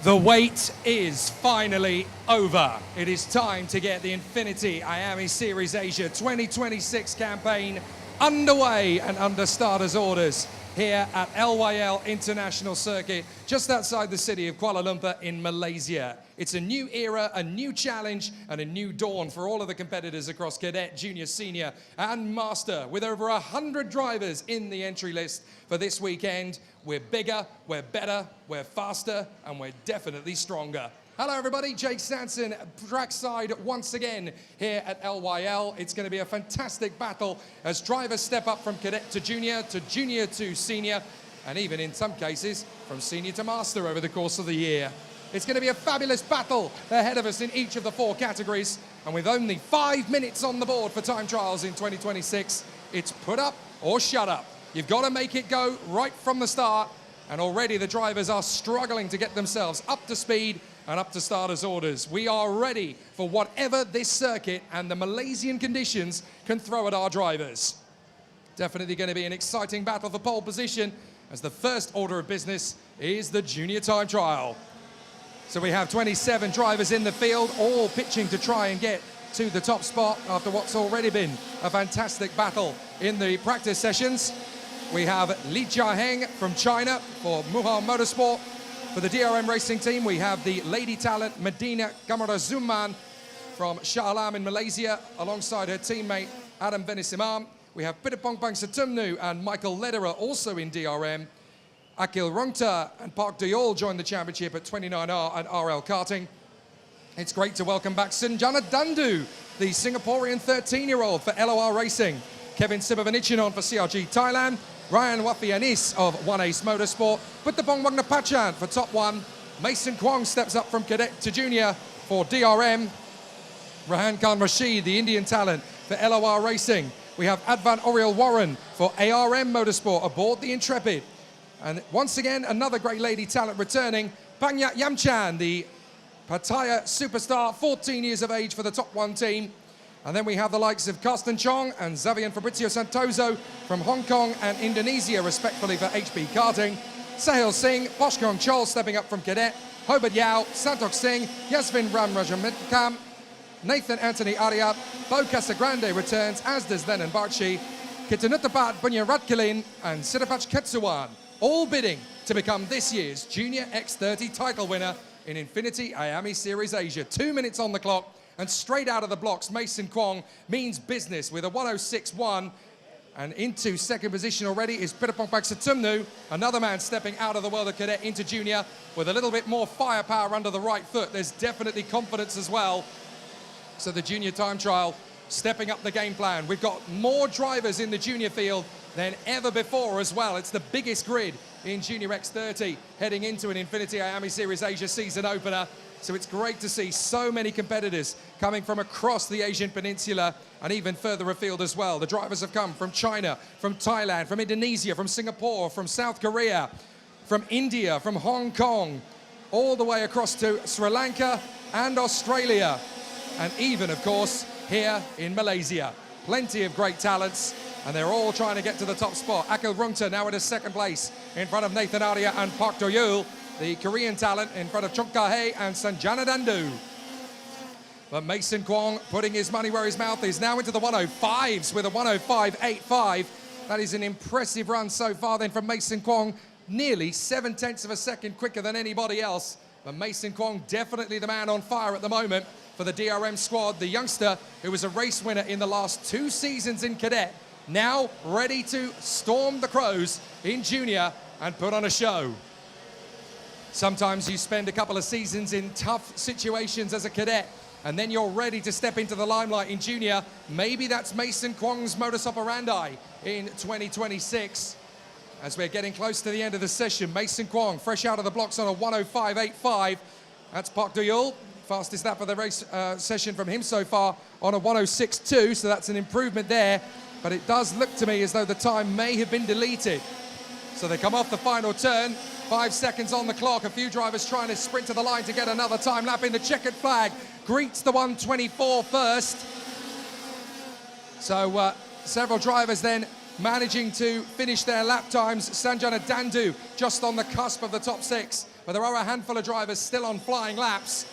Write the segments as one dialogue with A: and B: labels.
A: The wait is finally over. It is time to get the INFINITY IAME Series Asia 2026 campaign underway and under starters' orders here at LYL International Circuit, just outside the city of Kuala Lumpur in Malaysia. It's a new era, a new challenge, and a new dawn for all of the competitors across Cadet, Junior, Senior, and Master. With over 100 drivers in the entry list for this weekend, we're bigger, we're better, we're faster, and we're definitely stronger. Hello everybody, Jake Sanson, trackside once again here at LYL. It's going to be a fantastic battle as drivers step up from Cadet to Junior to Senior, and even in some cases from Senior to Master over the course of the year. It's going to be a fabulous battle ahead of us in each of the 4 categories, and with only 5 minutes on the board for time trials in 2026, it's put up or shut up. You've got to make it go right from the start, and already the drivers are struggling to get themselves up to speed and up to starters' orders. We are ready for whatever this circuit and the Malaysian conditions can throw at our drivers. Definitely going to be an exciting battle for pole position, as the first order of business is the junior time trial. So we have 27 drivers in the field, all pitching to try and get to the top spot after what's already been a fantastic battle in the practice sessions. We have Li Jiaheng from China for Muhal Motorsport. For the DRM racing team, we have the lady talent Medina Gamarazuman from Shah Alam in Malaysia, alongside her teammate Adam Venisimam. We have Pitapong Satumnu and Michael Lederer also in DRM. Akil Rungta and Park Duyol joined the championship at 29R and RL Karting. It's great to welcome back Sanjana Dandu, the Singaporean 13-year-old for LOR Racing. Kevin Sibavanichinon for CRG Thailand. Ryan Wafianis of 1Ace Motorsport. Pitapong Wagnapachan for Top 1. Mason Kwong steps up from Cadet to Junior for DRM. Rahan Khan Rashid, the Indian talent for LOR Racing. We have Advan Oriel Warren for ARM Motorsport aboard the Intrepid. And once again, another great lady talent returning, Pangyat Yamchan, the Pattaya superstar, 14 years of age for the Top 1 team. And then we have the likes of Karsten Chong and Xavier Fabrizio Santoso from Hong Kong and Indonesia, respectively, for HB Karting. Sahil Singh, Poshkong Chol stepping up from Cadet. Hobart Yao, Santok Singh, Yasvin Ramrajametkam, Nathan Anthony Ariap, Bo Casagrande returns, as does Lennon Barchi, Kitanutapat Bunyaratkalin, and Sirapach Ketsuwan, all bidding to become this year's Junior X30 title winner in INFINITY IAME Series Asia. 2 minutes on the clock, and straight out of the blocks, Mason Kwong means business with a 106.1. And into second position already is Pitapong Satumnu, another man stepping out of the world of Cadet into Junior with a little bit more firepower under the right foot. There's definitely confidence as well. So the junior time trial stepping up the game plan. We've got more drivers in the junior field than ever before as well. It's the biggest grid in Junior X30 heading into an INFINITY IAME Series Asia season opener. So it's great to see so many competitors coming from across the Asian Peninsula and even further afield as well. The drivers have come from China, from Thailand, from Indonesia, from Singapore, from South Korea, from India, from Hong Kong, all the way across to Sri Lanka and Australia, and even, of course, here in Malaysia. Plenty of great talents, and they're all trying to get to the top spot. Akil Rungta now at his second place in front of Nathan Arya and Park Do-yul. The Korean talent in front of Chong Ka-hei and Sanjana Dandu. But Mason Kwong putting his money where his mouth is, now into the 105s with a 105.85. That is an impressive run so far then from Mason Kwong, nearly 7/10 of a second quicker than anybody else. But Mason Kwong definitely the man on fire at the moment for the DRM squad. The youngster who was a race winner in the last 2 seasons in Cadet, now ready to storm the Crows in Junior and put on a show. Sometimes you spend a couple of seasons in tough situations as a cadet, and then you're ready to step into the limelight in Junior. Maybe that's Mason Kwong's modus operandi in 2026. As we're getting close to the end of the session, Mason Kwong fresh out of the blocks on a 105.85. That's Park Do-yul, fastest lap of the race session from him so far on a 106.2, so that's an improvement there. But it does look to me as though the time may have been deleted. So they come off the final turn, 5 seconds on the clock. A few drivers trying to sprint to the line to get another time lap in. The checkered flag greets the 124 first. So several drivers then managing to finish their lap times. Sanjana Dandu just on the cusp of the top 6, but there are a handful of drivers still on flying laps.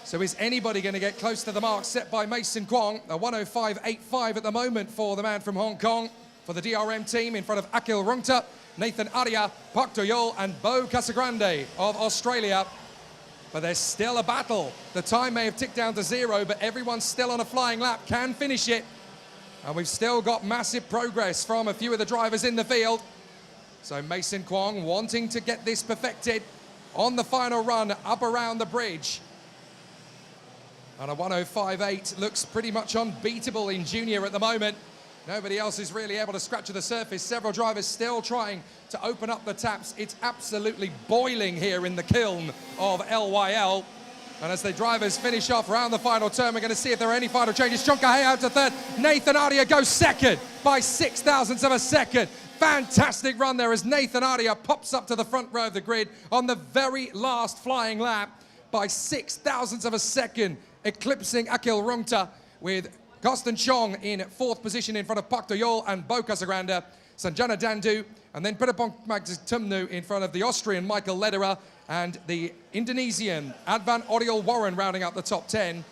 A: So is anybody going to get close to the mark set by Mason Kwong? A 105.85 at the moment for the man from Hong Kong. For the DRM team in front of Akil Rungta, Nathan Arya, Pak Toyol and Bo Casagrande of Australia. But there's still a battle. The time may have ticked down to 0, but everyone's still on a flying lap, can finish it. And we've still got massive progress from a few of the drivers in the field. So Mason Kwong wanting to get this perfected on the final run up around the bridge. And a 105.8 looks pretty much unbeatable in junior at the moment. Nobody else is really able to scratch the surface. Several drivers still trying to open up the taps. It's absolutely boiling here in the kiln of LYL. And as the drivers finish off around the final turn, we're going to see if there are any final changes. Chonkahe out to third. Nathan Arya goes second by 0.06 of a second. Fantastic run there as Nathan Arya pops up to the front row of the grid on the very last flying lap by 0.06 of a second, eclipsing Akil Rungta with Karsten Chong in 4th position in front of Pak Toyol and Bo Casagrande, Sanjana Dandu, and then Pitapong Magtumnu in front of the Austrian Michael Lederer and the Indonesian Advan Oriol Warren rounding out the top 10.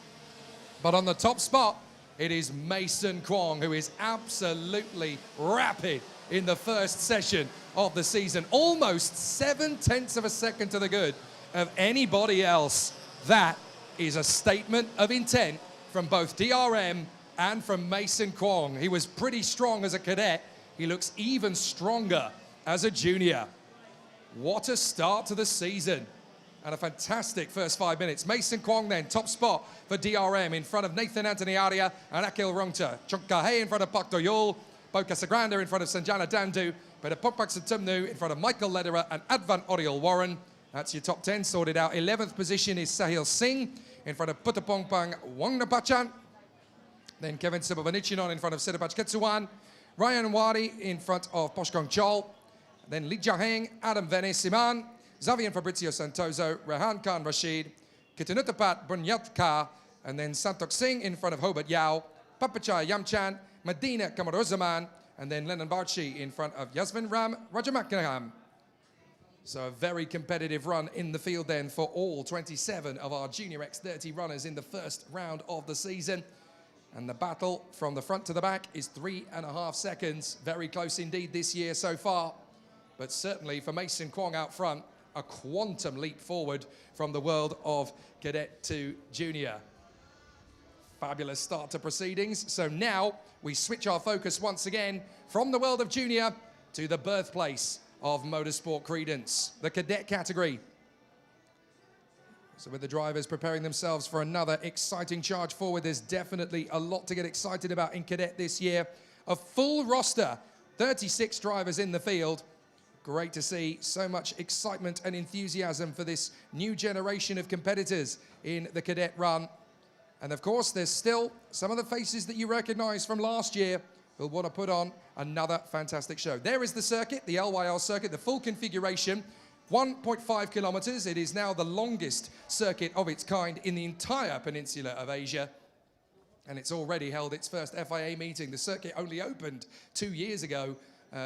A: But on the top spot, it is Mason Kwong, who is absolutely rapid in the first session of the season. Almost 0.7 of a second to the good of anybody else. That is a statement of intent from both DRM and from Mason Kwong. He was pretty strong as a cadet. He looks even stronger as a junior. What a start to the season. And a fantastic first 5 minutes. Mason Kwong then, top spot for DRM in front of Nathan Anthony Arya and Akil Rungta. Chonkahe in front of Pak Toyol, Bo Casagrande in front of Sanjana Dandu, Pitapong Magtumnu in front of Michael Lederer and Advan Oriol Warren. That's your top 10 sorted out. 11th position is Sahil Singh in front of Putapong Wangnapachan. Then Kevin Sibovanichinon in front of Sedapach Ketsuwan. Ryan Wari in front of Poshkong Chol. Then Li Jiaheng, Adam Venesiman, Xavier Fabrizio Santoso, Rehan Khan Rashid, Kitanutapat Bunyatka, and then Santok Singh in front of Hobart Yao, Papachai Yamchan, Medina Kamarozaman, and then Lennon Barchi in front of Yasmin Ram Rajamaknaham. So a very competitive run in the field then for all 27 of our Junior X30 runners in the first round of the season. And the battle from the front to the back is 3.5 seconds. Very close indeed this year so far. But certainly for Mason Kwong out front, a quantum leap forward from the world of cadet to junior. Fabulous start to proceedings. So now we switch our focus once again from the world of junior to the birthplace of motorsport credence, the cadet category. So with the drivers preparing themselves for another exciting charge forward, there's definitely a lot to get excited about in cadet this year. A full roster, 36 drivers in the field. Great to see so much excitement and enthusiasm for this new generation of competitors in the cadet run. And of course, there's still some of the faces that you recognize from last year who'll want to put on another fantastic show. There is the circuit, the LYL circuit, the full configuration, 1.5 kilometers. It is now the longest circuit of its kind in the entire peninsula of Asia. And it's already held its first FIA meeting. The circuit only opened 2 years ago.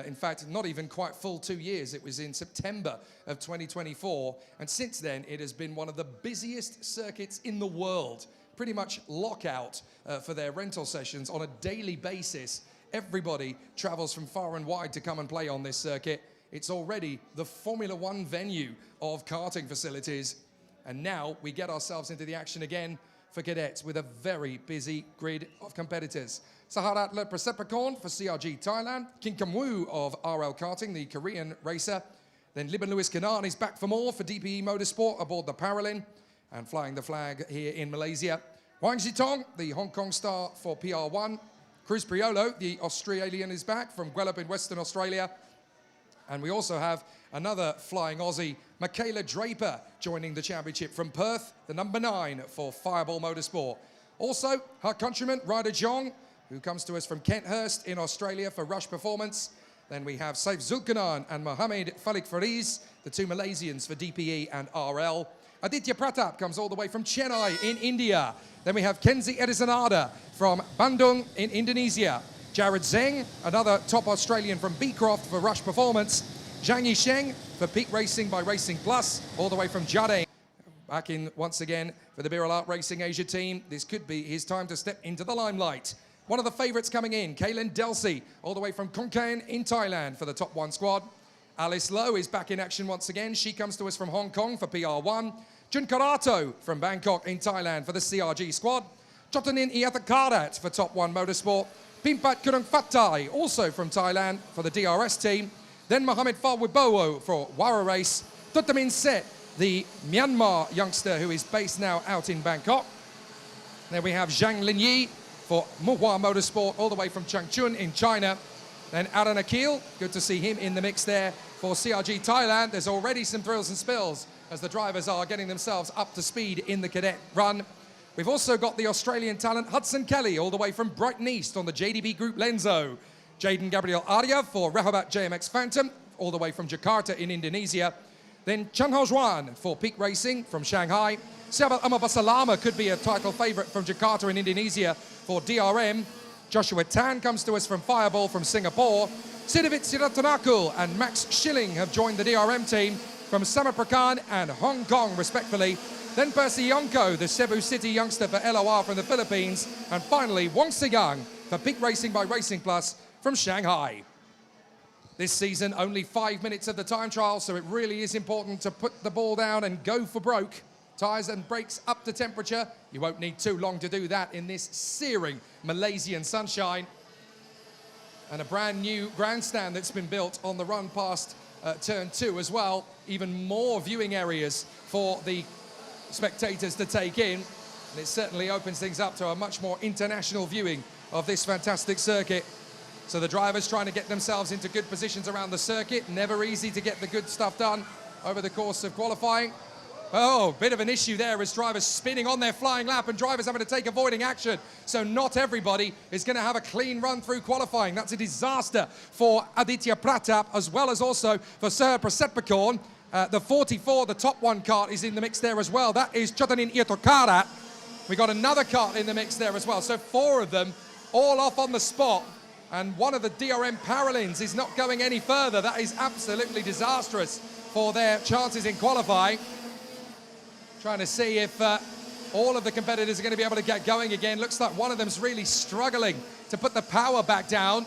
A: In fact, not even quite full 2 years. It was in September of 2024. And since then, it has been one of the busiest circuits in the world. Pretty much lockout for their rental sessions on a daily basis. Everybody travels from far and wide to come and play on this circuit. It's already the Formula One venue of karting facilities. And now we get ourselves into the action again for cadets with a very busy grid of competitors. Saharat Leprasepakon for CRG Thailand, Kim Kam-woo of RL Karting, the Korean racer. Then Liban Lewis Kanan is back for more for DPE Motorsport aboard the Paralin and flying the flag here in Malaysia. Wang Zitong, the Hong Kong star for PR1. Cruz Priolo, the Australian, is back from Guelph in Western Australia. And we also have another flying Aussie, Michaela Draper, joining the championship from Perth, the number 9 for Fireball Motorsport. Also, her countryman, Ryder Jong, who comes to us from Kenthurst in Australia for Rush Performance. Then we have Saif Zulkanan and Mohamed Falik Fariz, the 2 Malaysians for DPE and RL. Aditya Pratap comes all the way from Chennai in India. Then we have Kenzie Edisonada from Bandung in Indonesia. Jared Zeng, another top Australian from Beecroft for Rush Performance. Zhang Yisheng for Peak Racing by Racing Plus, all the way from Cadet. Back in once again for the Birol Art Racing Asia team. This could be his time to step into the limelight. One of the favourites coming in, Kaylin Delsey, all the way from Khon Kaen in Thailand for the top one squad. Alice Lowe is back in action once again. She comes to us from Hong Kong for PR1. Jun Karato from Bangkok in Thailand for the CRG squad. Chotanin Iatakarat for Top 1 Motorsport. Pimpat Kurung Fatai, also from Thailand for the DRS team. Then Mohamed Fawibowo for Wara Race. Tutamin Set, the Myanmar youngster who is based now out in Bangkok. Then we have Zhang Linyi for Muhua Motorsport, all the way from Changchun in China. Then Aaron Akil, good to see him in the mix there for CRG Thailand. There's already some thrills and spills as the drivers are getting themselves up to speed in the cadet run. We've also got the Australian talent Hudson Kelly, all the way from Brighton East on the JDB Group Lenzo. Jaden Gabriel Arya for Rehoboth JMX Phantom, all the way from Jakarta in Indonesia. Then Chan Ho Juan for Peak Racing from Shanghai. Sabat Amabasalama could be a title favourite from Jakarta in Indonesia for DRM. Joshua Tan comes to us from Fireball from Singapore. Sidovit Siratanakul and Max Schilling have joined the DRM team from Samaprakan and Hong Kong, respectively. Then Percy Yonko, the Cebu City youngster for LOR from the Philippines. And finally, Wong Sigang for Peak Racing by Racing Plus from Shanghai. This season, only 5 minutes of the time trial, so it really is important to put the ball down and go for broke. Tyres and brakes up to temperature. You won't need too long to do that in this searing Malaysian sunshine. And a brand new grandstand that's been built on the run past turn 2 as well. Even more viewing areas for the spectators to take in. And it certainly opens things up to a much more international viewing of this fantastic circuit. So the drivers trying to get themselves into good positions around the circuit. Never easy to get the good stuff done over the course of qualifying. Oh, bit of an issue there as drivers spinning on their flying lap and drivers having to take avoiding action. So not everybody is going to have a clean run through qualifying. That's a disaster for Aditya Pratap as well as also for Sir Prasetpakorn. The 44, the top one kart is in the mix there as well. That is Chotanin Iatakarat. We got another kart in the mix there as well. So 4 of them all off on the spot. And one of the DRM Paralins is not going any further. That is absolutely disastrous for their chances in qualifying. Trying to see if all of the competitors are going to be able to get going again. Looks like one of them's really struggling to put the power back down.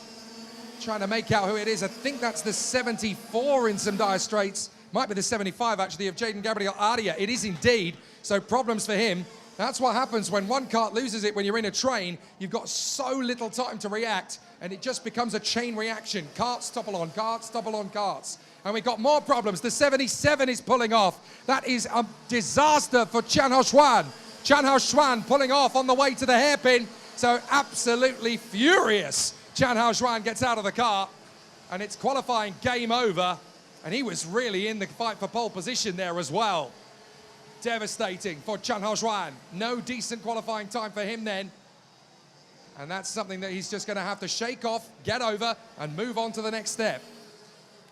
A: Trying to make out who it is. I think that's the 74 in some dire straits. Might be the 75 actually of Jaden Gabriel Arya. It is indeed. So problems for him. That's what happens when one kart loses it when you're in a train. You've got so little time to react and it just becomes a chain reaction. Karts topple on karts, topple on karts. And we've got more problems. The 77 is pulling off. That is a disaster for Chan Ho Juan. Chan Ho Juan pulling off on the way to the hairpin. So absolutely furious. Chan Ho Juan gets out of the car and it's qualifying game over. And he was really in the fight for pole position there as well. Devastating for Chan Ho Juan. No decent qualifying time for him then. And that's something that he's just going to have to shake off, get over, and move on to the next step.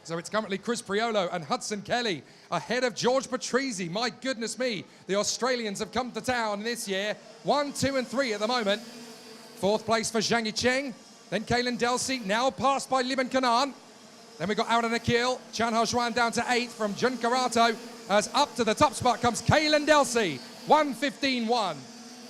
A: So it's currently Chris Priolo and Hudson Kelly ahead of George Patrizzi. My goodness me, the Australians have come to town this year. 1, 2, and 3 at the moment. 4th place for Zhang Yicheng. Then Kaylin Delsey, now passed by Liban Kanan. Then we've got Aaron Akil, Chan Ho Juan down to 8th from Jun Karato. As up to the top spot comes Kaylin Delsey, 1:15.1.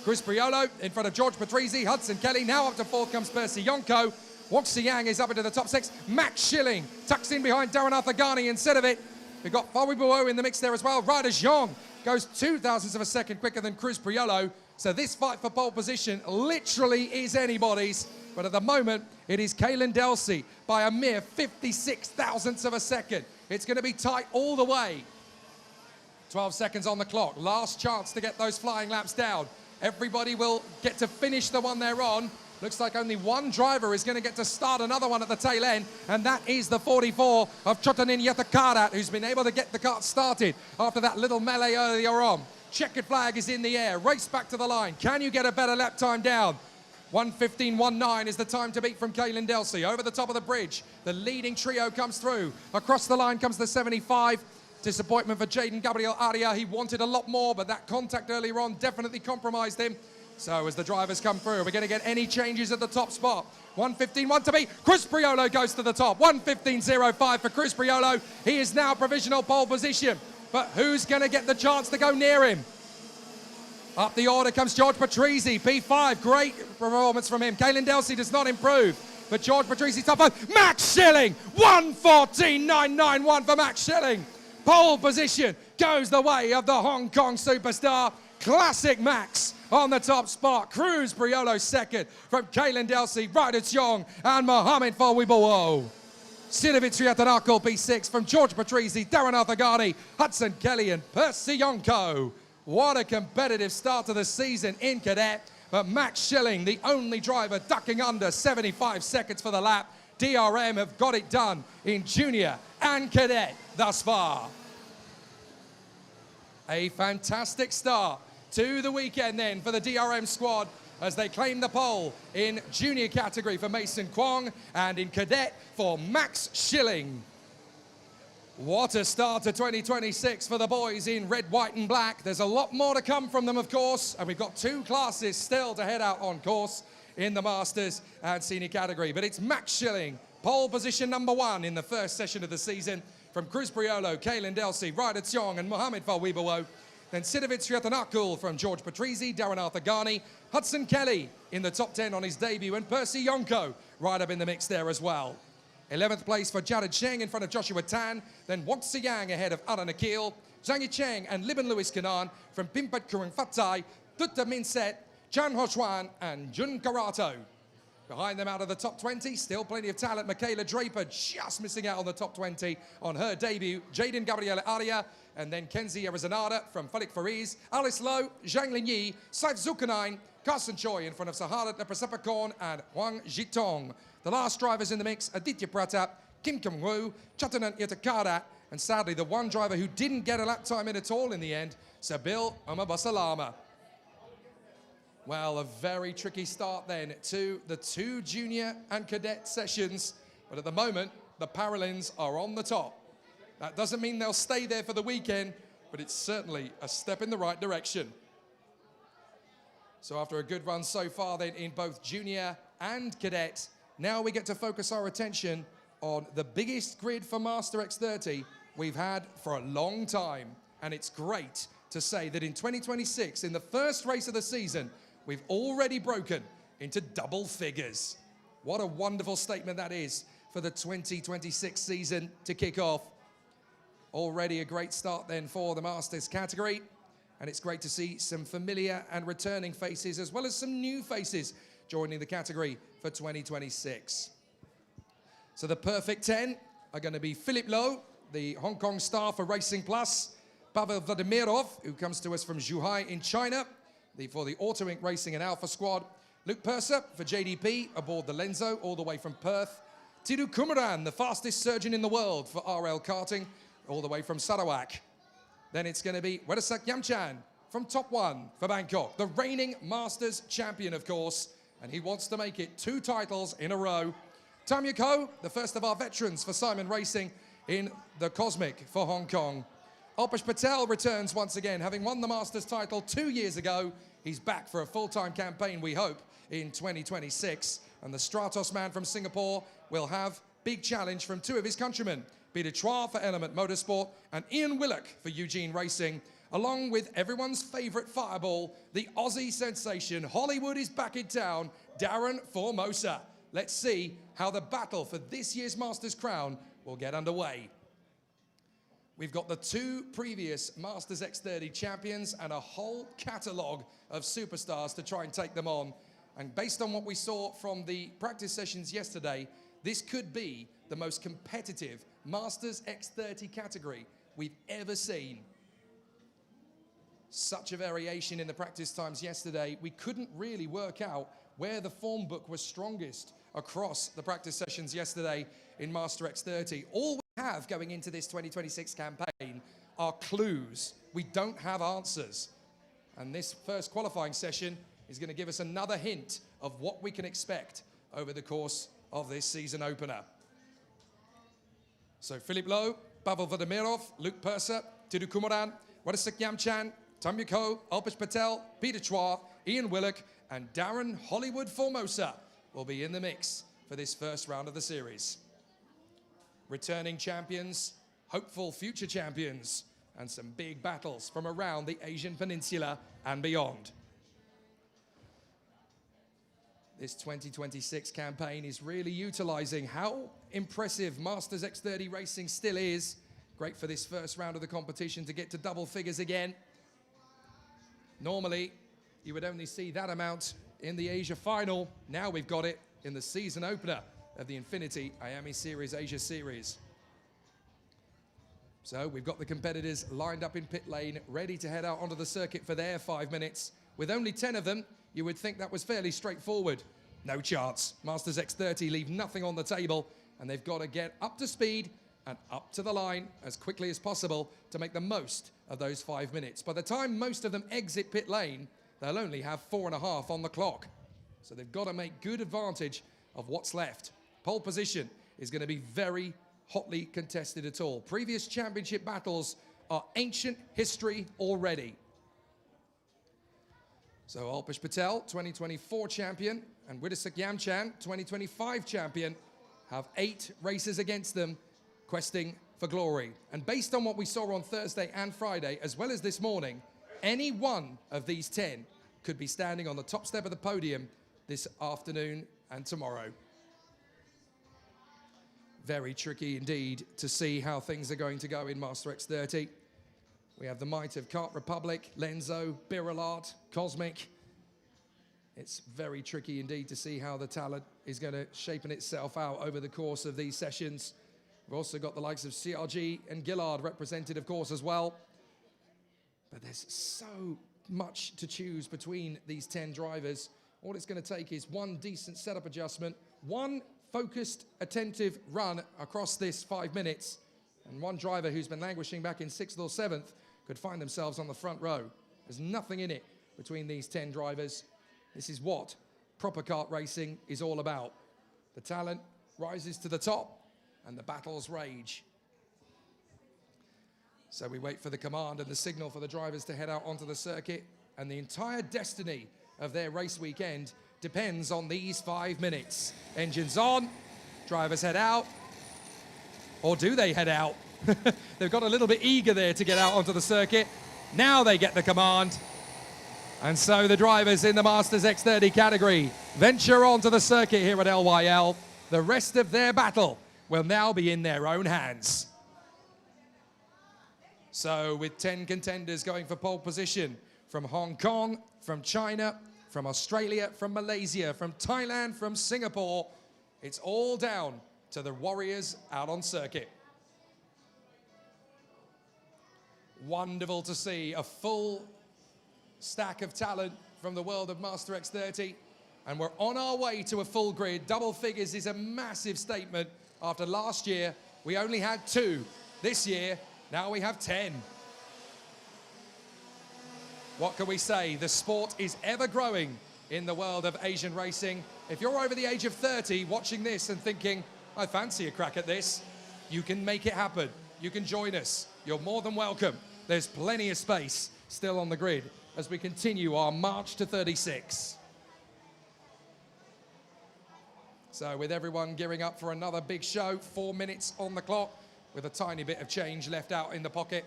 A: Chris Priolo in front of George Patrizzi. Hudson Kelly now up to 4th comes Percy Yonko. Wong Siang is up into the top 6. Max Schilling tucks in behind Darren Arthur-Garney instead of it. We've got Fawibuo in the mix there as well. Ryder Zhong goes 0.02 of a second quicker than Chris Priolo. So this fight for pole position literally is anybody's. But at the moment, it is Kaylin Delsey by a mere 56,000ths of a second. It's going to be tight all the way. 12 seconds on the clock. Last chance to get those flying laps down. Everybody will get to finish the one they're on. Looks like only one driver is going to get to start another one at the tail end, and that is the 44 of Chotanin Iatakarat, who's been able to get the kart started after that little melee earlier on. Checkered flag is in the air. Race back to the line. Can you get a better lap time down? 1:15.19 is the time to beat from Kaylin Delsey. Over the top of the bridge, the leading trio comes through. Across the line comes the 75. Disappointment for Jaden Gabriel Arya. He wanted a lot more, but that contact earlier on definitely compromised him. So as the drivers come through, we're going to get any changes at the top spot. 1:15.1 to beat. Chris Priolo goes to the top. 1:15.05 for Chris Priolo. He is now provisional pole position. But who's going to get the chance to go near him? Up the order comes George Patrizzi, P5. Great performance from him. Kalen Delsey does not improve. But George Patrizzi top 5. Max Schilling, 1:14.991 for Max Schilling. Pole position goes the way of the Hong Kong superstar. Classic Max on the top spot. Cruz Priolo second from Kalen Delsey, Ryder Cheong and Mohamed Fawibowo. Sinovit Triatanakul P6 from George Patrizzi, Darren Arthagani, Hudson Kelly and Percy Yonko. What a competitive start to the season in Cadet. But Max Schilling, the only driver ducking under 75 seconds for the lap. DRM have got it done in Junior and Cadet thus far. A fantastic start to the weekend then for the DRM squad as they claim the pole in Junior category for Mason Kwong and in Cadet for Max Schilling. What a start to 2026 for the boys in red, white and black. There's a lot more to come from them, of course, and we've got 2 classes still to head out on course in the Masters and Senior category. But it's Max Schilling, pole position number 1 in the first session of the season from Cruz Priolo, Kalen Delsey, Ryder Cheong and Mohamed Fawibowo. Then Sinovit Triatanakul from George Patrizzi, Darren Arthagani, Hudson Kelly in the top 10 on his debut and Percy Yonko right up in the mix there as well. 11th place for Jared Cheng in front of Joshua Tan, then Wong Yang ahead of Alan Akil, Zhang Yicheng and Liban Lewis Kanan from Pimpat Kurung Fatai, Tutta Minset, Chan Ho Chuan and Jun Karato. Behind them out of the top 20, still plenty of talent. Michaela Draper just missing out on the top 20 on her debut. Jaden Gabriela Aria, and then Kenzie Arizanada from Falik Fariz, Alice Lowe, Zhang Linyi, Saif Zulkarnain, Carson Choi in front of Sahadat Naprasapakorn and Huang Jitong. The last drivers in the mix, Aditya Pratap, Kim Kim Woo, Chatanan Yatakara, and sadly the one driver who didn't get a lap time in at all in the end, Sabil Omabasalama. Well, a very tricky start then to the 2 junior and cadet sessions, but at the moment, the Paralins are on the top. That doesn't mean they'll stay there for the weekend, but it's certainly a step in the right direction. So after a good run so far then in both junior and cadet, now we get to focus our attention on the biggest grid for Master X30 we've had for a long time. And it's great to say that in 2026, in the first race of the season, we've already broken into double figures. What a wonderful statement that is for the 2026 season to kick off. Already a great start then for the Masters category. And it's great to see some familiar and returning faces as well as some new faces joining the category for 2026. So the perfect 10 are going to be Philip Lowe, the Hong Kong star for Racing Plus, Pavel Vladimirov, who comes to us from Zhuhai in China, for the Auto Inc. Racing and Alpha Squad, Luke Purser for JDP aboard the Lenzo all the way from Perth, Tidu Kumaran, the fastest surgeon in the world for RL Karting, all the way from Sarawak. Then it's going to be Wedasak Yamchan from Top 1 for Bangkok, the reigning Masters champion, of course, and he wants to make it 2 titles in a row. Tam Yuk Ho, the first of our veterans for Simon Racing in the Cosmic for Hong Kong. Alpesh Patel returns once again, having won the Masters title 2 years ago. He's back for a full-time campaign, we hope, in 2026. And the Stratos man from Singapore will have big challenge from 2 of his countrymen, Peter Chua for Element Motorsport and Ian Willock for Eugene Racing, along with everyone's favorite fireball, the Aussie sensation, Hollywood is back in town, Darren Formosa. Let's see how the battle for this year's Masters crown will get underway. We've got the 2 previous Masters X30 champions and a whole catalogue of superstars to try and take them on. And based on what we saw from the practice sessions yesterday, this could be the most competitive Masters X30 category we've ever seen. Such a variation in the practice times yesterday, we couldn't really work out where the form book was strongest across the practice sessions yesterday in Master X30. All we have going into this 2026 campaign are clues. We don't have answers. And this first qualifying session is going to give us another hint of what we can expect over the course of this season opener. So Philip Lowe, Pavel Vladimirov, Luke Purser, Tidu Kumaran, Wedasak Yamchan, Tamyuk Ho, Alpesh Patel, Peter Chua, Ian Willock, and Darren Hollywood Formosa will be in the mix for this first round of the series. Returning champions, hopeful future champions, and some big battles from around the Asian Peninsula and beyond. This 2026 campaign is really utilizing how impressive Masters X30 racing still is. Great for this first round of the competition to get to double figures again. Normally, you would only see that amount in the Asia final. Now we've got it in the season opener of the INFINITY IAME Series Asia Series. So we've got the competitors lined up in pit lane, ready to head out onto the circuit for their 5 minutes. With only 10 of them, you would think that was fairly straightforward. No chance. Masters X30 leave nothing on the table, and they've got to get up to speed and up to the line as quickly as possible to make the most of those 5 minutes. By the time most of them exit pit lane, they'll only have 4.5 on the clock. So they've got to make good advantage of what's left. Pole position is going to be very hotly contested at all. Previous championship battles are ancient history already. So Alpesh Patel, 2024 champion, and Widdasuk Yamchan, 2025 champion, have 8 races against them, questing for glory. And based on what we saw on Thursday and Friday, as well as this morning, any one of these 10 could be standing on the top step of the podium this afternoon and tomorrow. Very tricky indeed to see how things are going to go in Master X30. We have the might of Kart Republic, Lenzo, Biralart, Cosmic. It's very tricky indeed to see how the talent is going to shape itself out over the course of these sessions. We've also got the likes of CRG and Gillard represented, of course, as well. But there's so much to choose between these 10 drivers. All it's going to take is one decent setup adjustment, one focused, attentive run across this 5 minutes, and one driver who's been languishing back in 6th or 7th could find themselves on the front row. There's nothing in it between these 10 drivers. This is what proper kart racing is all about. The talent rises to the top and the battles rage. So we wait for the command and the signal for the drivers to head out onto the circuit, and the entire destiny of their race weekend depends on these 5 minutes. Engines on, drivers head out, or do they head out? They've got a little bit eager there to get out onto the circuit. Now they get the command. And so the drivers in the Masters X30 category venture onto the circuit here at LYL. The rest of their battle will now be in their own hands. So with 10 contenders going for pole position from Hong Kong, from China, from Australia, from Malaysia, from Thailand, from Singapore, it's all down to the warriors out on circuit. Wonderful to see a full stack of talent from the world of Master X30, and we're on our way to a full grid. Double figures is a massive statement. After last year, we only had 2. This year, now we have 10. What can we say? The sport is ever growing in the world of Asian racing. If you're over the age of 30 watching this and thinking, I fancy a crack at this, you can make it happen. You can join us. You're more than welcome. There's plenty of space still on the grid as we continue our march to 36. So with everyone gearing up for another big show, 4 minutes on the clock with a tiny bit of change left out in the pocket.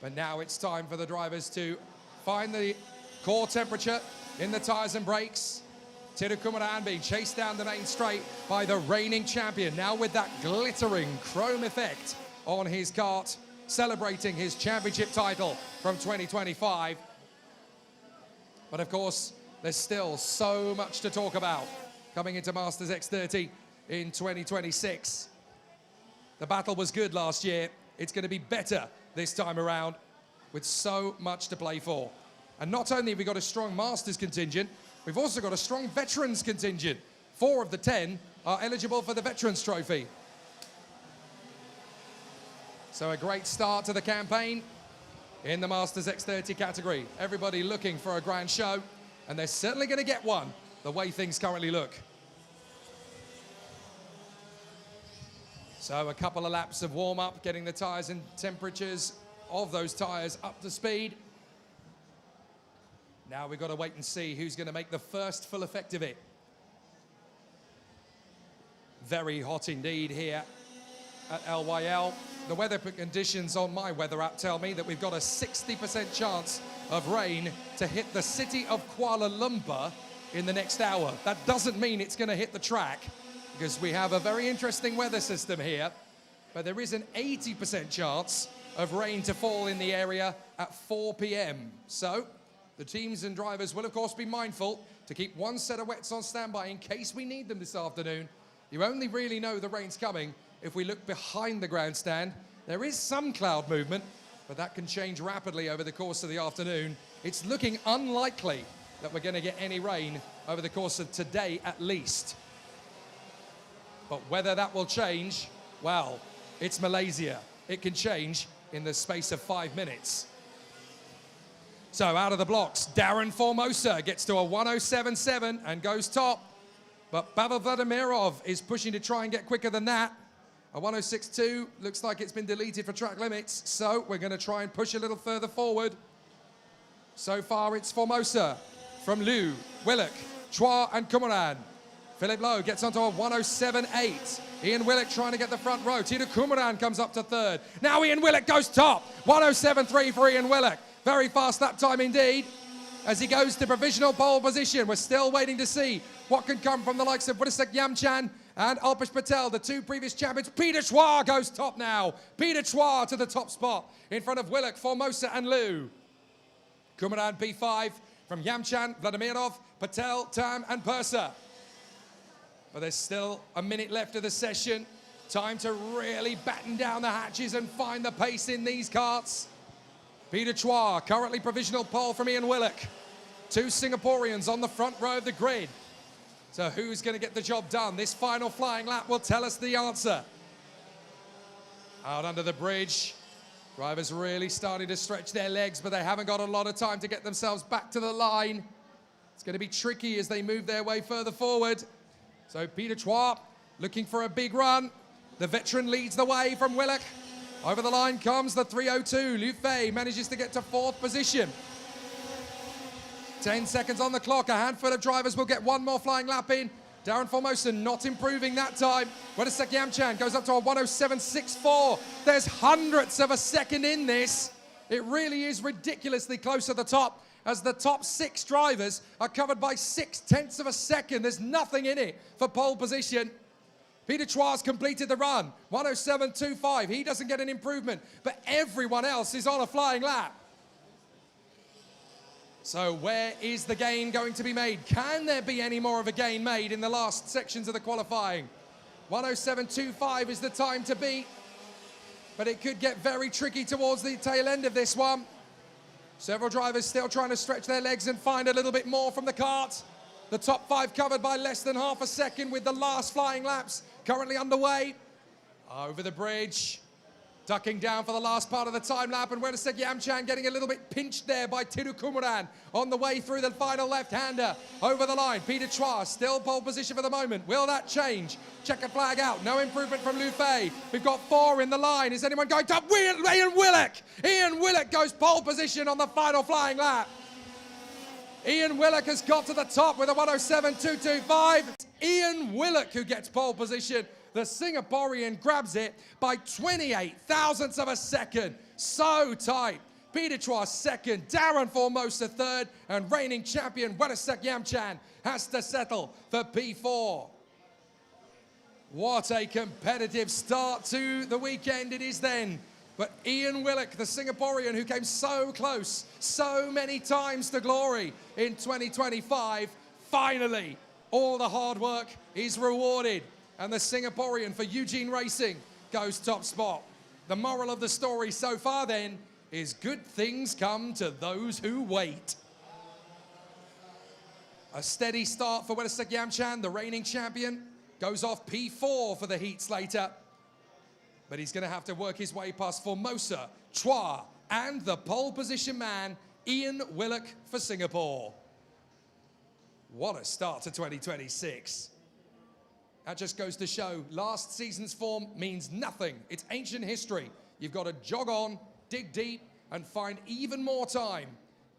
A: But now it's time for the drivers to find the core temperature in the tyres and brakes. Tirukumaran being chased down the main straight by the reigning champion, now with that glittering chrome effect on his kart, celebrating his championship title from 2025. But of course, there's still so much to talk about coming into Masters X30 in 2026. The battle was good last year. It's going to be better this time around with so much to play for. And not only have we got a strong Masters contingent, we've also got a strong Veterans contingent. 4 of the 10 are eligible for the Veterans Trophy. So a great start to the campaign in the Masters X30 category. Everybody looking for a grand show, and they're certainly going to get one, the way things currently look. So a couple of laps of warm-up, getting the tyres and temperatures of those tyres up to speed. Now we've got to wait and see who's going to make the first full effect of it. Very hot indeed here at LYL. The weather conditions on my weather app tell me that we've got a 60% chance of rain to hit the city of Kuala Lumpur in the next hour. That doesn't mean it's going to hit the track, because we have a very interesting weather system here, but there is an 80% chance of rain to fall in the area at 4 p.m. So the teams and drivers will of course be mindful to keep one set of wets on standby in case we need them this afternoon. You only really know the rain's coming if we look behind the grandstand. There is some cloud movement, but that can change rapidly over the course of the afternoon. It's looking unlikely that we're going to get any rain over the course of today at least. But whether that will change, well, it's Malaysia. It can change in the space of 5 minutes. So out of the blocks, Darren Formosa gets to a 107.7 and goes top. But Pavel Vladimirov is pushing to try and get quicker than that. A 106.2 looks like it's been deleted for track limits, so we're going to try and push a little further forward. So far it's Formosa from Liu, Willock, Chua and Kumaran. Philip Lowe gets onto a 107.8. Ian Willock trying to get the front row. Tito Kumaran comes up to third. Now Ian Willock goes top. 107.3 for Ian Willock. Very fast lap time indeed as he goes to provisional pole position. We're still waiting to see what can come from the likes of Wadasak Yamchan and Alpesh Patel, the two previous champions. Peter Chua goes top now. Peter Chua to the top spot in front of Willock, Formosa and Liu. Kumaran P5 from Yamchan, Vladimirov, Patel, Tam and Purser. But there's still a minute left of the session. Time to really batten down the hatches and find the pace in these karts. Peter Chua, currently provisional pole from Ian Willock. Two Singaporeans on the front row of the grid. So who's going to get the job done? This final flying lap will tell us the answer. Out under the bridge. Drivers really starting to stretch their legs, but they haven't got a lot of time to get themselves back to the line. It's going to be tricky as they move their way further forward. So Peter Chua looking for a big run. The veteran leads the way from Willock. Over the line comes the 302. Liu Fei manages to get to fourth position. 10 seconds on the clock. A handful of drivers will get one more flying lap in. Darren Formosa not improving that time. Wadasak Yamchan goes up to a 107.64. There's hundredths of a second in this. It really is ridiculously close at the top, as the top 6 drivers are covered by 0.6 of a second. There's nothing in it for pole position. Peter Chua's completed the run, 107.25. He doesn't get an improvement, but everyone else is on a flying lap. So where is the gain going to be made? Can there be any more of a gain made in the last sections of the qualifying? 107.25 is the time to beat, but it could get very tricky towards the tail end of this one. Several drivers still trying to stretch their legs and find a little bit more from the kart. The top 5 covered by less than half a second with the last flying laps currently underway. Over the bridge, ducking down for the last part of the time lap, and Wadasak Yamchan getting a little bit pinched there by Tiru Kumaran on the way through the final left-hander. Over the line, Peter Chua still pole position for the moment. Will that change? Checker flag out, no improvement from Liu Fei. We've got 4 in the line. Is anyone going to Ian Willock? Ian Willock goes pole position on the final flying lap. Ian Willock has got to the top with a 107.225. It's Ian Willock who gets pole position. The Singaporean grabs it by 28 thousandths of a second. So tight. Peter Chua second, Darren Formosa third, and reigning champion Wadasak Yamchan has to settle for P4. What a competitive start to the weekend it is then. But Ian Willock, the Singaporean who came so close so many times to glory in 2025, finally, all the hard work is rewarded. And the Singaporean for Eugene Racing goes top spot. The moral of the story so far then is good things come to those who wait. A steady start for Wadasak Yamchan, the reigning champion, goes off P4 for the heats later. But he's going to have to work his way past Formosa, Chua, and the pole position man, Ian Willock for Singapore. What a start to 2026. That just goes to show last season's form means nothing. It's ancient history. You've got to jog on, dig deep, and find even more time.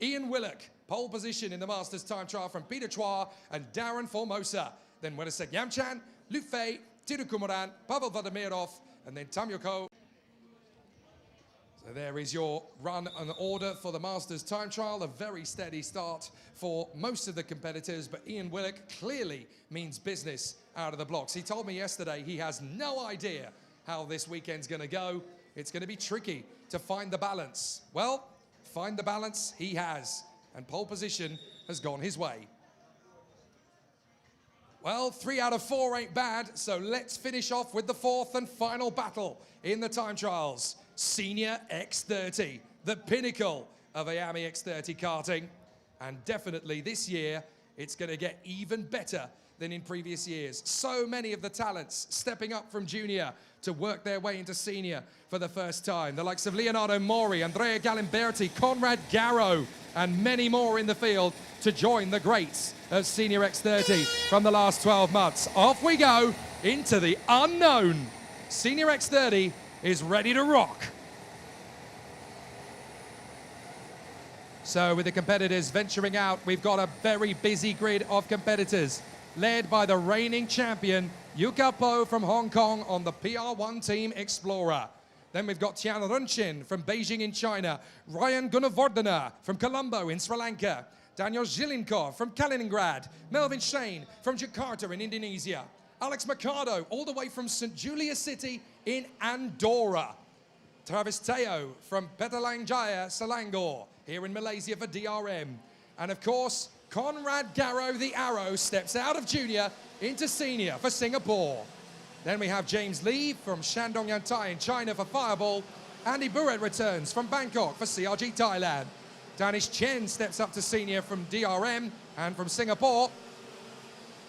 A: Ian Willock Pole position in the Masters time trial from Peter Chua and Darren Formosa. Then Weresek Yamchan, Lu Fei, Tirukumaran, Pavel Vladimirov, and then Tam Yoko. So there is your run and order for the Masters time trial. A very steady start for most of the competitors, but Ian Willock clearly means business out of the blocks. He told me yesterday he has no idea how this weekend's going to go. It's going to be tricky to find the balance. Well, find the balance he has, and pole position has gone his way. Well, 3 out of 4 ain't bad, so let's finish off with the 4th and final battle in the time trials. Senior X30, the pinnacle of IAME X30 karting. And definitely this year, it's going to get even better than in previous years. So many of the talents stepping up from junior to work their way into senior for the first time. The likes of Leonardo Mori, Andrea Galimberti, Conrad Garrow, and many more in the field to join the greats of Senior X30 from the last 12 months. Off we go into the unknown. Senior X30 is ready to rock. So with the competitors venturing out, we've got a very busy grid of competitors, led by the reigning champion, Yuka Po from Hong Kong on the PR1 Team Explorer. Then we've got Tian Runchin from Beijing in China, Ryan Gunavardhana from Colombo in Sri Lanka, Daniel Zhilinkov from Kaliningrad, Melvin Shane from Jakarta in Indonesia, Alex Mercado all the way from St. Julius City in Andorra, Travis Teo from Petalang Jaya, Selangor, here in Malaysia for DRM. And of course, Conrad Garrow, the Arrow, steps out of junior into senior for Singapore. Then we have James Lee from Shandong Yantai in China for Fireball. Andy Burret returns from Bangkok for CRG Thailand. Danish Chen steps up to senior from DRM and from Singapore.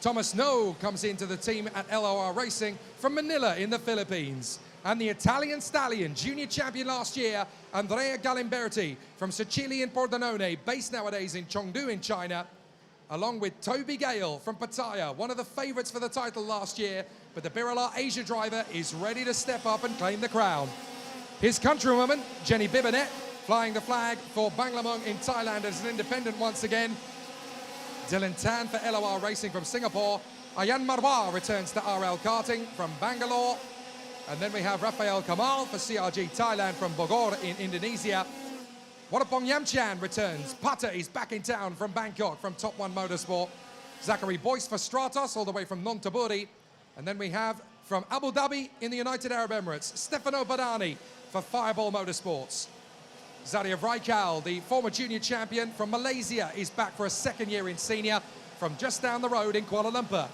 A: Thomas No comes into the team at LOR Racing from Manila in the Philippines. And the Italian stallion, junior champion last year, Andrea Galimberti from Sicilian Pordenone, based nowadays in Chengdu in China, along with Toby Gale from Pattaya, one of the favourites for the title last year, but the Birla Asia driver is ready to step up and claim the crown. His countrywoman, Jenny Bibanet, flying the flag for Banglamong in Thailand as an independent once again. Dylan Tan for LOR Racing from Singapore. Ayan Marwar returns to RL Karting from Bangalore. And then we have Rafael Kamal for CRG Thailand from Bogor in Indonesia. Wadapong Yamchan returns. Pata is back in town from Bangkok from Top One Motorsport. Zachary Boyce for Stratos all the way from Nonthaburi. And then we have from Abu Dhabi in the United Arab Emirates, Stefano Badani for Fireball Motorsports. Zadia Vraikal, the former junior champion from Malaysia, is back for a second year in senior from just down the road in Kuala Lumpur.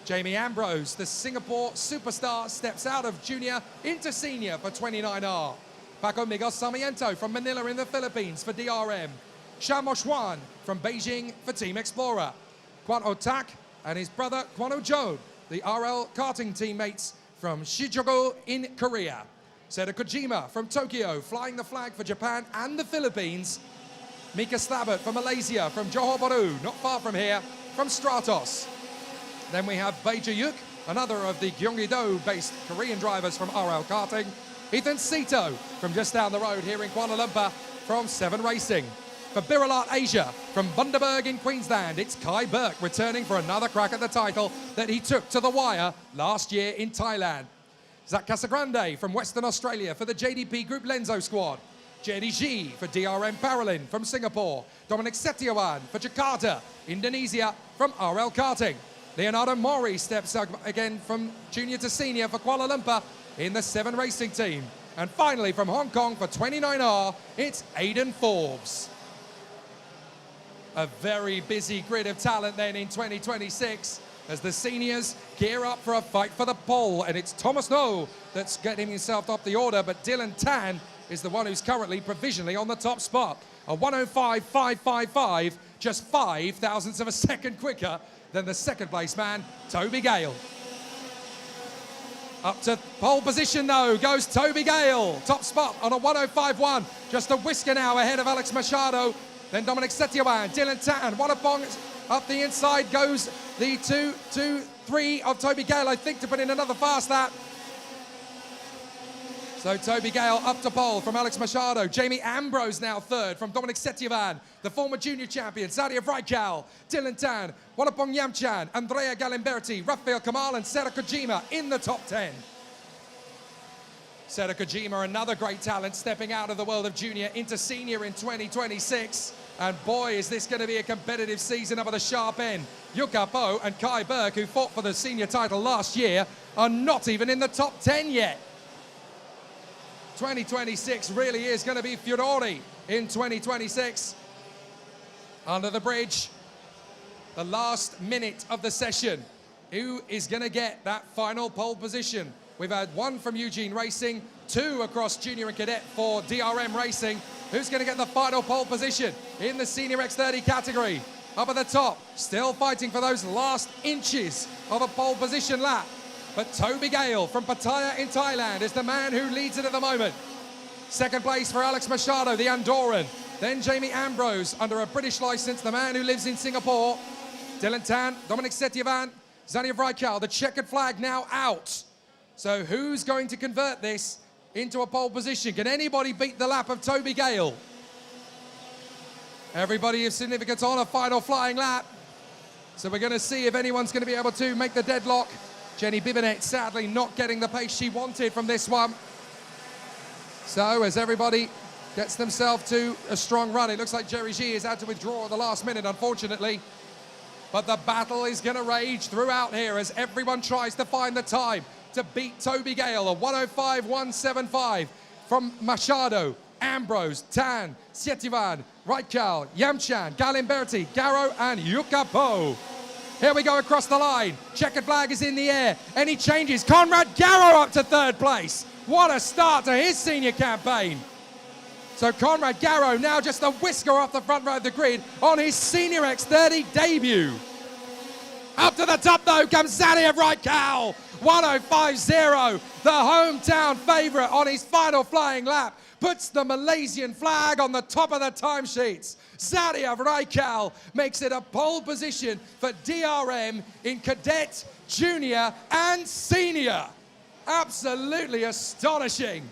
A: Jamie Ambrose, the Singapore superstar, steps out of junior into senior for 29R. Paco Miguel Sarmiento from Manila in the Philippines for DRM. Sham Oshwan from Beijing for Team Explorer. Kwan Otak and his brother Kwan O-jo, the RL karting teammates from Shijuku in Korea. Seda Kojima from Tokyo, flying the flag for Japan and the Philippines. Mika Slabert from Malaysia, from Johor Bahru, not far from here, from Stratos. Then we have Beija Yuk, another of the Gyeonggi-do-based Korean drivers from RL Karting. Ethan Sito from just down the road here in Kuala Lumpur from 7 Racing. For Biralat Asia, from Bundaberg in Queensland, it's Kai Burke returning for another crack at the title that he took to the wire last year in Thailand. Zach Casagrande from Western Australia for the JDP Group Lenzo squad. JDG for DRM Paralin from Singapore. Dominic Setiawan for Jakarta, Indonesia from RL Karting. Leonardo Mori steps up again from junior to senior for Kuala Lumpur in the 7 Racing team. And finally from Hong Kong for 29R, it's Aidan Forbes. A very busy grid of talent then in 2026 as the seniors gear up for a fight for the pole. And it's Thomas No that's getting himself up the order, but Dylan Tan is the one who's currently provisionally on the top spot. A 105.555, just 5 thousandths of a second quicker than the second place man, Toby Gale. Up to pole position though goes Toby Gale. Top spot on a 105.1, just a whisker now ahead of Alex Machado. Then Dominic Setiawan, Dylan Tan, Wadapong up the inside goes the 2-2-3 of Toby Gale, I think, to put in another fast lap. So Toby Gale up to pole from Alex Machado. Jamie Ambrose now third from Dominic Setyevan, the former junior champion. Zadia Vrajkal, Dylan Tan, Walapong Yamchan, Andrea Galimberti, Rafael Kamal and Sera Kojima in the top 10. Sera Kojima, another great talent, stepping out of the world of junior into senior in 2026. And boy, is this going to be a competitive season up at the sharp end. Yuka Po and Kai Burke, who fought for the senior title last year, are not even in the top 10 yet. 2026 really is going to be furore in 2026. Under the bridge, the last minute of the session. Who is going to get that final pole position? We've had one from Eugene Racing, two across junior and cadet for DRM Racing. Who's going to get the final pole position in the senior X30 category? Up at the top, still fighting for those last inches of a pole position lap. But Toby Gale from Pattaya in Thailand is the man who leads it at the moment. Second place for Alex Machado, the Andorran. Then Jamie Ambrose under a British license, the man who lives in Singapore. Dylan Tan, Dominic Setyevan, Zadia Vrajkal, the checkered flag now out. So who's going to convert this into a pole position? Can anybody beat the lap of Toby Gale? Everybody of significance on a final flying lap. So we're going to see if anyone's going to be able to make the deadlock. Jenny Bibinet sadly not getting the pace she wanted from this one. So as everybody gets themselves to a strong run, it looks like Jerry G has had to withdraw at the last minute, unfortunately. But the battle is going to rage throughout here as everyone tries to find the time to beat Toby Gale. A 105.175 from Machado, Ambrose, Tan, Setyevan, Vrajkal, Yamchan, Galimberti, Garo and Yuka Po. Here we go across the line. Checkered flag is in the air. Any changes? Conrad Garo up to third place. What a start to his senior campaign. So Conrad Garo now just a whisker off the front row of the grid on his senior X30 debut. Up to the top though comes Zadia Vrajkal. 105.0, the hometown favourite on his final flying lap. Puts the Malaysian flag on the top of the timesheets. Zadia Vrajkal makes it a pole position for DRM in cadet, junior and senior. Absolutely astonishing.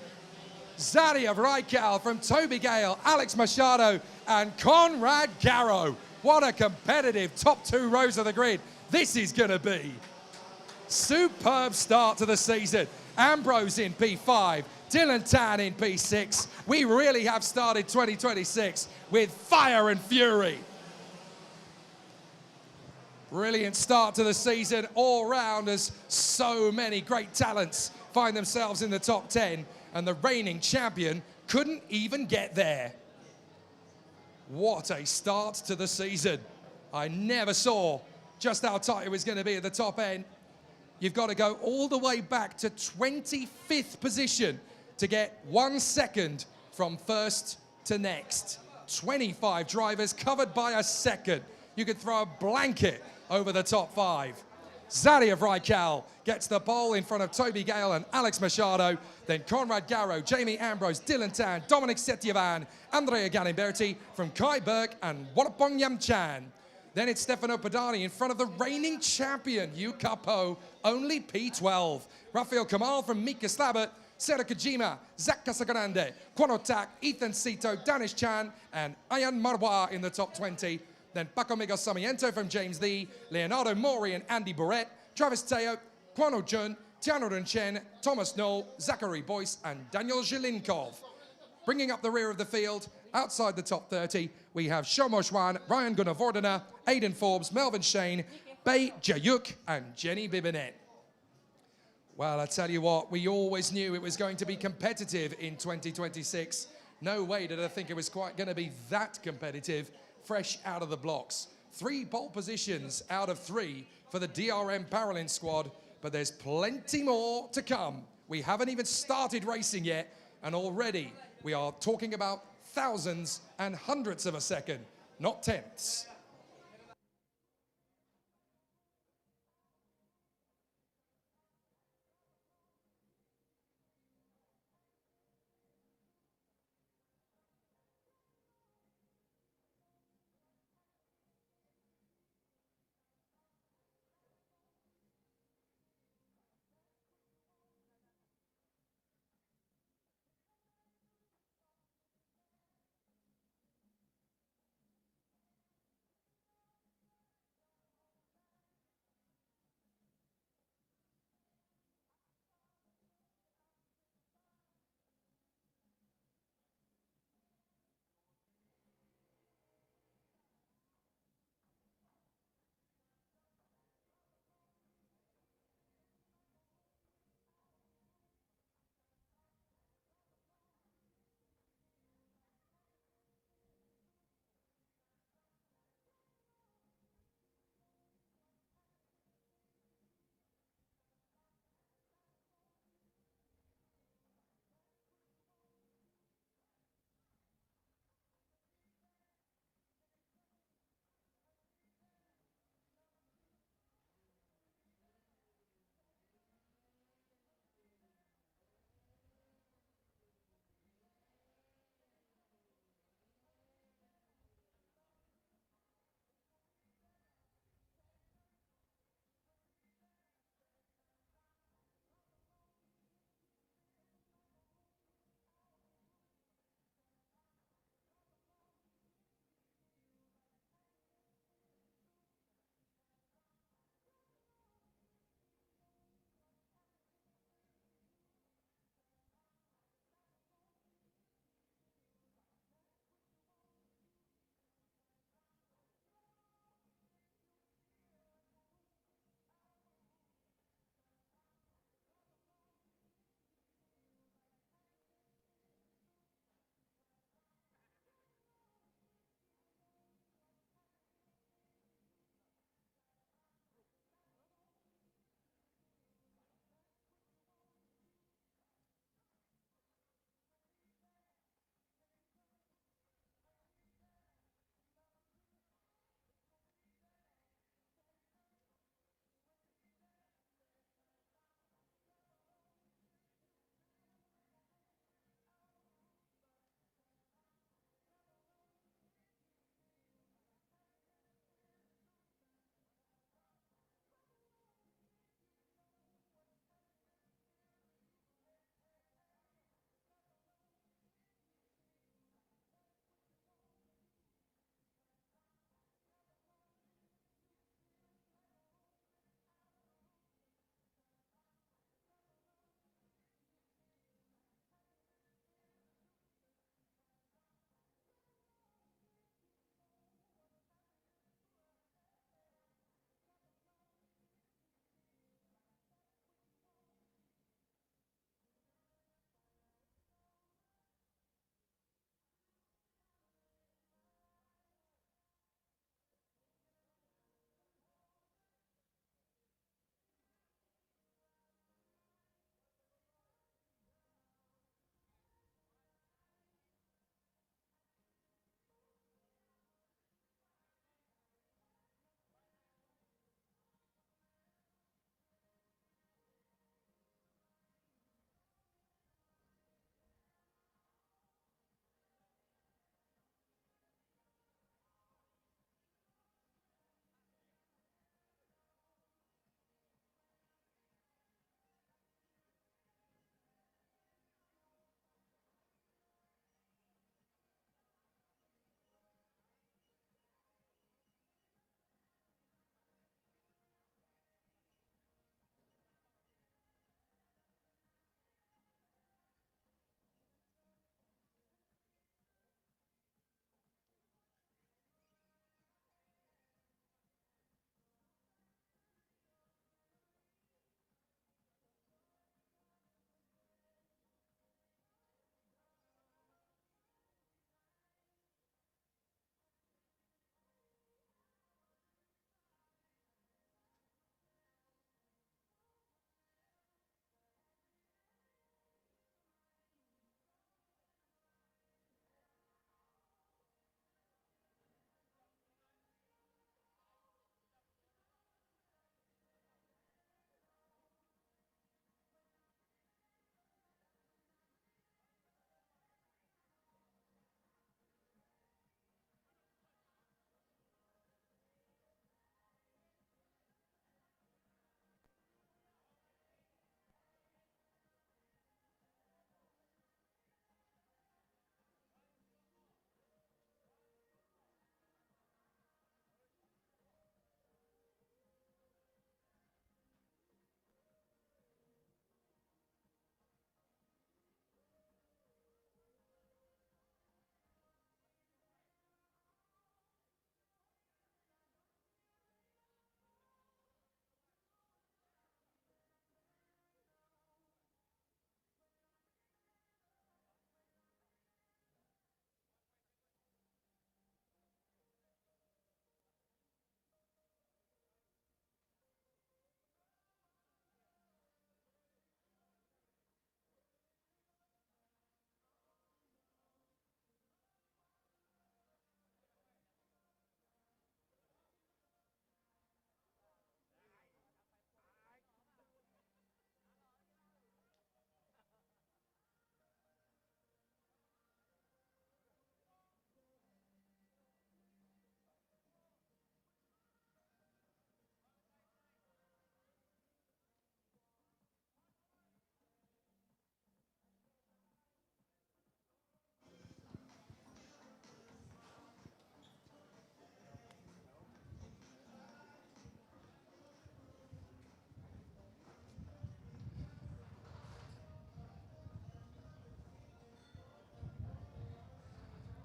A: Zadia Vrajkal from Toby Gale, Alex Machado and Conrad Garo. What a competitive top two rows of the grid this is going to be. Superb start to the season. Ambrose in P5, Dylan Tan in P6. We really have started 2026 with fire and fury. Brilliant start to the season all round as so many great talents find themselves in the top 10 and the reigning champion couldn't even get there. What a start to the season. I never saw just how tight it was going to be at the top end. You've got to go all the way back to 25th position to get 1 second from first to next. 25 drivers covered by a second. You could throw a blanket over the top 5. Zadia Vrajkal gets the pole in front of Toby Gale and Alex Machado. Then Conrad Garo, Jamie Ambrose, Dylan Tan, Dominic Setyevan, Andrea Galimberti from Kai Burke and Walapong Yamchan. Then it's Stefano Padani in front of the reigning champion, Yuka Po, only P12. Rafael Kamal from Mika Slabbert, Sera Kojima, Zach Casagrande, Kwanotak, Ethan Sito, Danish Chan, and Ayan Marwa in the top 20. Then Paco Miguel Sarmiento from James Lee, Leonardo Mori and Andy Barrett, Travis Teo, Kwano Jun, Tiano Chen, Thomas Knoll, Zachary Boyce, and Daniel Zhilinkov. Bringing up the rear of the field, outside the top 30, we have Shomo Shwan, Ryan Gunnar-Vordena, Aidan Forbes, Melvin Shane, Bei Jayuk, and Jenny Bibinet. Well, I tell you what, we always knew it was going to be competitive in 2026. No way did I think it was quite going to be that competitive, fresh out of the blocks. 3 pole positions out of 3 for the DRM Paralympic squad, but there's plenty more to come. We haven't even started racing yet, and already we are talking about thousands and hundredths of a second, not tenths.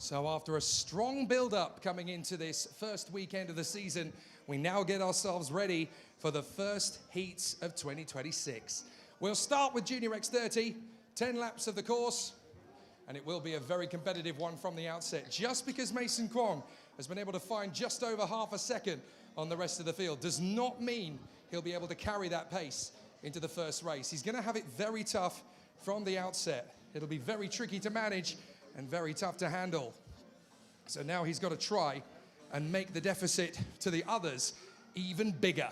A: So after a strong build-up coming into this first weekend of the season, we now get ourselves ready for the first heats of 2026. We'll start with Junior X30, 10 laps of the course, and it will be a very competitive one from the outset. Just because Mason Kwong has been able to find just over half a second on the rest of the field does not mean he'll be able to carry that pace into the first race. He's going to have it very tough from the outset. It'll be very tricky to manage and very tough to handle. So now he's got to try and make the deficit to the others even bigger.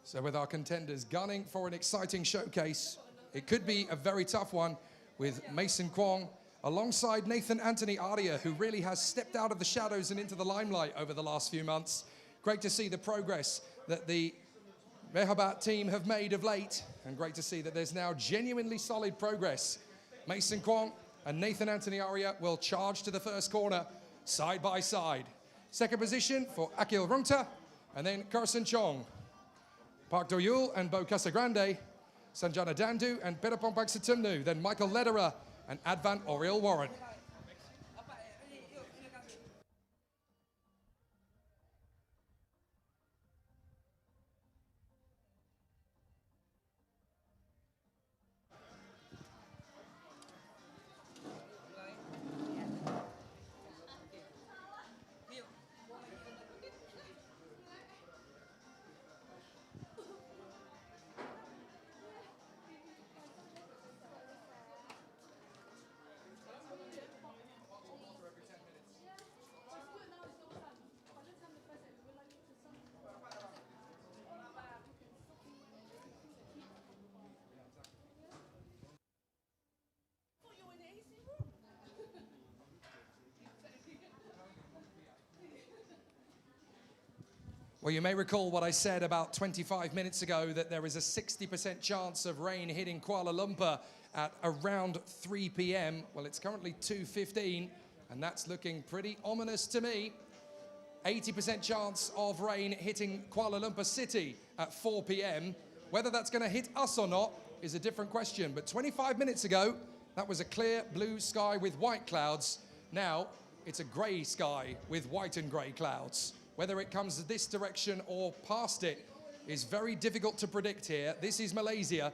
A: So with our contenders gunning for an exciting showcase, it could be a very tough one with Mason Kwong alongside Nathan Anthony Aria, who really has stepped out of the shadows and into the limelight over the last few months. Great to see the progress that the Mehabat team have made of late, and great to see that there's now genuinely solid progress. Mason Kwong and Nathan Anthony Aria will charge to the first corner side by side. Second position for Akil Rungta and then Carson Chong. Park Do-yul and Bo Casagrande, Sanjana Dandu and Perapong Paksitumnu, then Michael Lederer and Advan Oriel Warren. Well, you may recall what I said about 25 minutes ago, that there is a 60% chance of rain hitting Kuala Lumpur at around 3 p.m. Well, it's currently 2:15, and that's looking pretty ominous to me. 80% chance of rain hitting Kuala Lumpur City at 4 p.m. Whether that's going to hit us or not is a different question. But 25 minutes ago, that was a clear blue sky with white clouds. Now, it's a grey sky with white and grey clouds. Whether it comes this direction or past it is very difficult to predict here. This is Malaysia.